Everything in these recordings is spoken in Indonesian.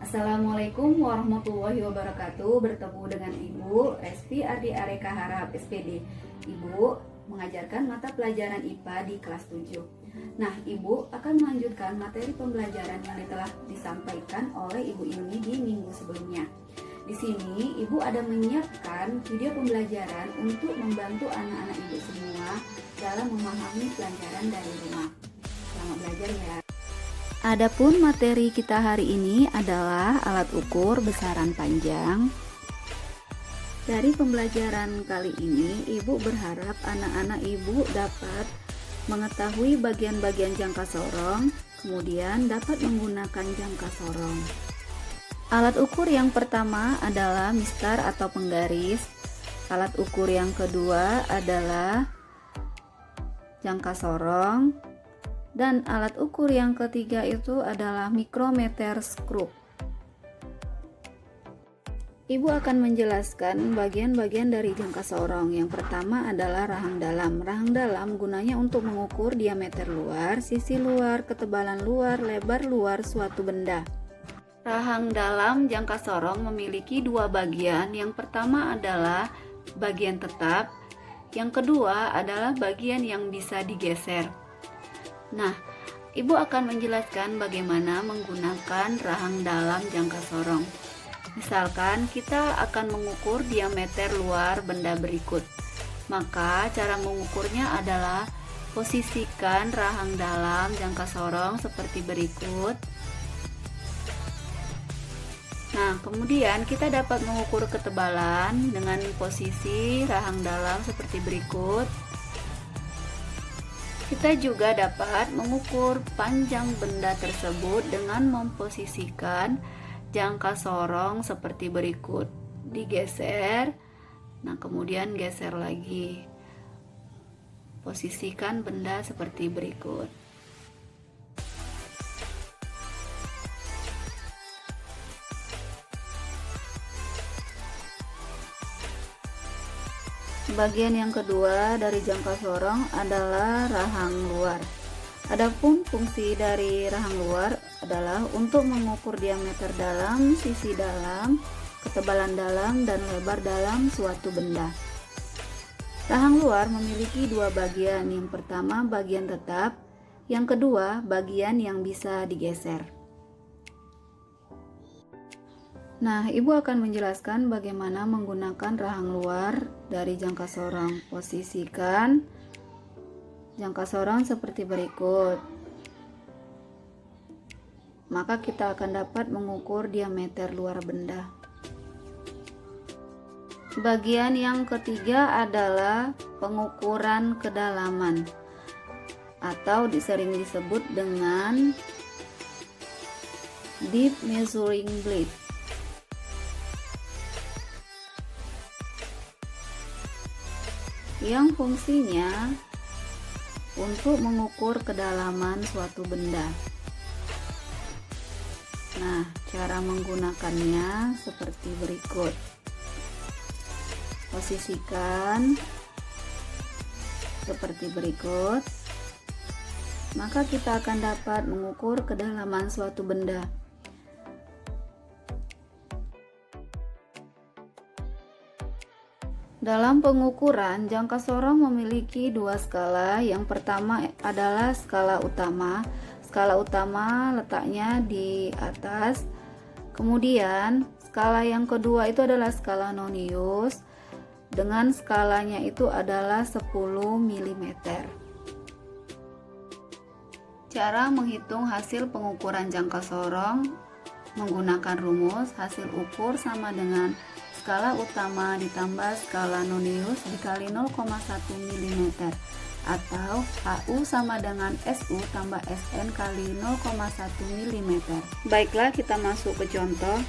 Assalamualaikum warahmatullahi wabarakatuh. Bertemu dengan Ibu Resti Ardi Areka Harap SPD. Ibu mengajarkan mata pelajaran IPA di kelas 7. Nah, Ibu akan melanjutkan materi pembelajaran yang telah disampaikan oleh Ibu Ilmi di minggu sebelumnya. Di sini Ibu ada menyiapkan video pembelajaran untuk membantu anak-anak Ibu semua dalam memahami pelajaran dari rumah. Selamat belajar ya. Adapun materi kita hari ini adalah alat ukur besaran panjang. Dari pembelajaran kali ini, Ibu berharap anak-anak Ibu dapat mengetahui bagian-bagian jangka sorong, kemudian dapat menggunakan jangka sorong. Alat ukur yang pertama adalah mistar atau penggaris. Alat ukur yang kedua adalah jangka sorong. Dan alat ukur yang ketiga itu adalah mikrometer skrup. Ibu akan menjelaskan bagian-bagian dari jangka sorong. Yang pertama adalah rahang dalam. Rahang dalam gunanya untuk mengukur diameter luar, sisi luar, ketebalan luar, lebar luar suatu benda. Rahang dalam jangka sorong memiliki dua bagian. Yang pertama adalah bagian tetap. Yang kedua adalah bagian yang bisa digeser. Nah, Ibu akan menjelaskan bagaimana menggunakan rahang dalam jangka sorong. Misalkan kita akan mengukur diameter luar benda berikut. Maka cara mengukurnya adalah posisikan rahang dalam jangka sorong seperti berikut. Nah, kemudian kita dapat mengukur ketebalan dengan posisi rahang dalam seperti berikut. Kita juga dapat mengukur panjang benda tersebut dengan memposisikan jangka sorong seperti berikut. Digeser, nah kemudian geser lagi. Posisikan benda seperti berikut. Bagian yang kedua dari jangka sorong adalah rahang luar. Adapun fungsi dari rahang luar adalah untuk mengukur diameter dalam, sisi dalam, ketebalan dalam, dan lebar dalam suatu benda. Rahang luar memiliki dua bagian. Yang pertama bagian tetap, yang kedua bagian yang bisa digeser. Nah, Ibu akan menjelaskan bagaimana menggunakan rahang luar dari jangka sorong. Posisikan jangka sorong seperti berikut. Maka kita akan dapat mengukur diameter luar benda. Bagian yang ketiga adalah pengukuran kedalaman atau sering disebut dengan deep measuring blade. Yang fungsinya untuk mengukur kedalaman suatu benda. Nah, cara menggunakannya seperti berikut. Posisikan seperti berikut. Maka kita akan dapat mengukur kedalaman suatu benda. Dalam pengukuran, jangka sorong memiliki dua skala. Yang pertama adalah skala utama. Skala utama letaknya di atas. Kemudian, skala yang kedua itu adalah skala nonius. Dengan skalanya itu adalah 10 mm. Cara menghitung hasil pengukuran jangka sorong menggunakan rumus hasil ukur sama dengan skala utama ditambah skala nonius dikali 0,1 mm atau HU sama dengan SU tambah SN kali 0,1 mm. Baiklah, kita masuk ke contoh.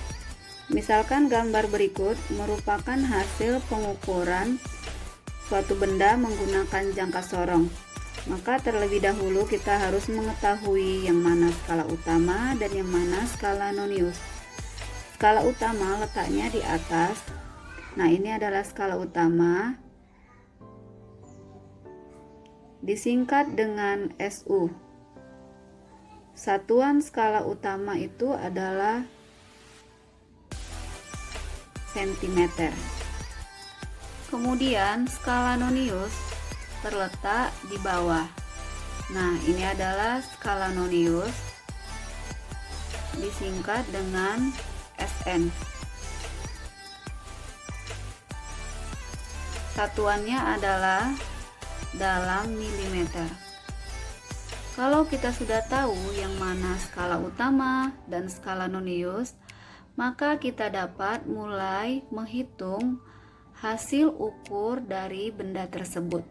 Misalkan gambar berikut merupakan hasil pengukuran suatu benda menggunakan jangka sorong. Maka terlebih dahulu kita harus mengetahui yang mana skala utama dan yang mana skala nonius. Skala utama letaknya di atas. Nah, ini adalah skala utama. Disingkat dengan SU. Satuan skala utama itu adalah cm. Kemudian skala Nonius terletak di bawah. Nah, ini adalah skala Nonius, disingkat dengan SN. Satuannya adalah dalam milimeter. Kalau kita sudah tahu yang mana skala utama dan skala Nonius, maka kita dapat mulai menghitung hasil ukur dari benda tersebut.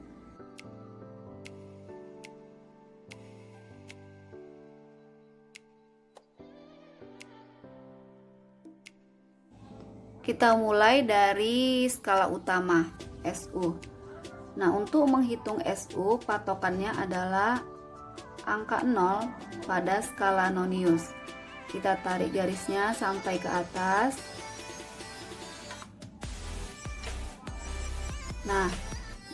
Kita mulai dari skala utama, SU. Nah, untuk menghitung SU, patokannya adalah angka 0 pada skala Nonius. Kita tarik garisnya sampai ke atas. Nah,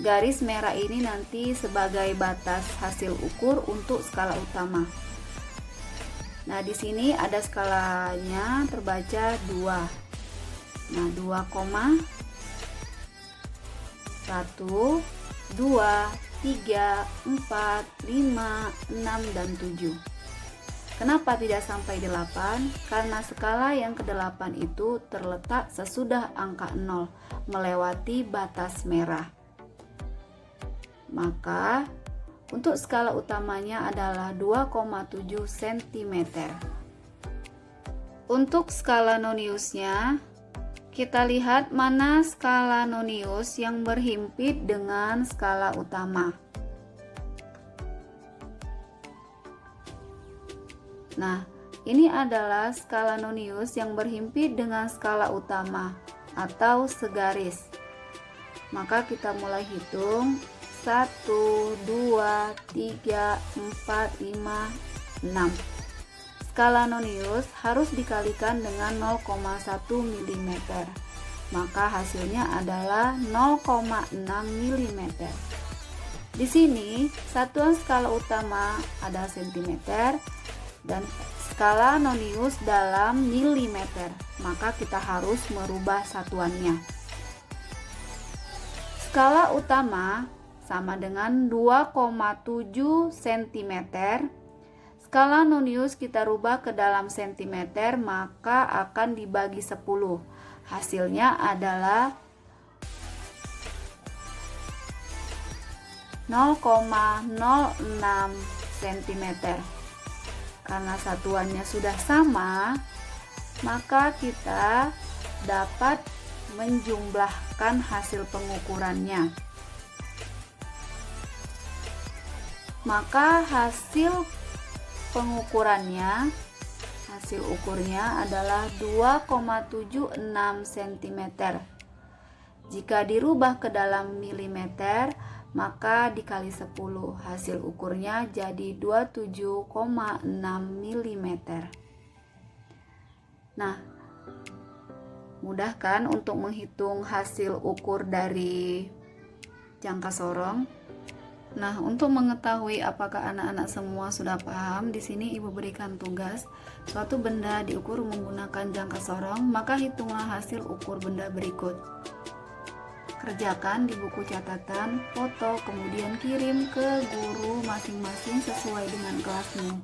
garis merah ini nanti sebagai batas hasil ukur untuk skala utama. Nah, di sini ada skalanya terbaca 2. Nah, 2,1, 2, 3, 4, 5, 6, dan 7. Kenapa tidak sampai 8? Karena skala yang ke-8 itu terletak sesudah angka 0, melewati batas merah. Maka untuk skala utamanya adalah 2,7 cm. Untuk skala Noniusnya, kita lihat mana skala Nonius yang berhimpit dengan skala utama. Nah, ini adalah skala Nonius yang berhimpit dengan skala utama atau segaris. Maka kita mulai hitung 1, 2, 3, 4, 5, 6. Skala Nonius harus dikalikan dengan 0,1 mm. Maka hasilnya adalah 0,6 mm. Di sini satuan skala utama adalah cm dan skala Nonius dalam milimeter. Maka kita harus merubah satuannya. Skala utama sama dengan 2,7 cm. Skala Nonius kita rubah ke dalam cm, maka akan dibagi 10. Hasilnya adalah 0,06 cm. Karena satuannya sudah sama, maka kita dapat menjumlahkan hasil pengukurannya. Maka hasil ukurnya adalah 2,76 cm. Jika dirubah ke dalam milimeter, maka dikali 10, hasil ukurnya jadi 27,6 mm. Nah, mudah kan untuk menghitung hasil ukur dari jangka sorong? Nah, untuk mengetahui apakah anak-anak semua sudah paham, di sini Ibu berikan tugas. Suatu benda diukur menggunakan jangka sorong, maka hitunglah hasil ukur benda berikut. Kerjakan di buku catatan, foto, kemudian kirim ke guru masing-masing sesuai dengan kelasmu.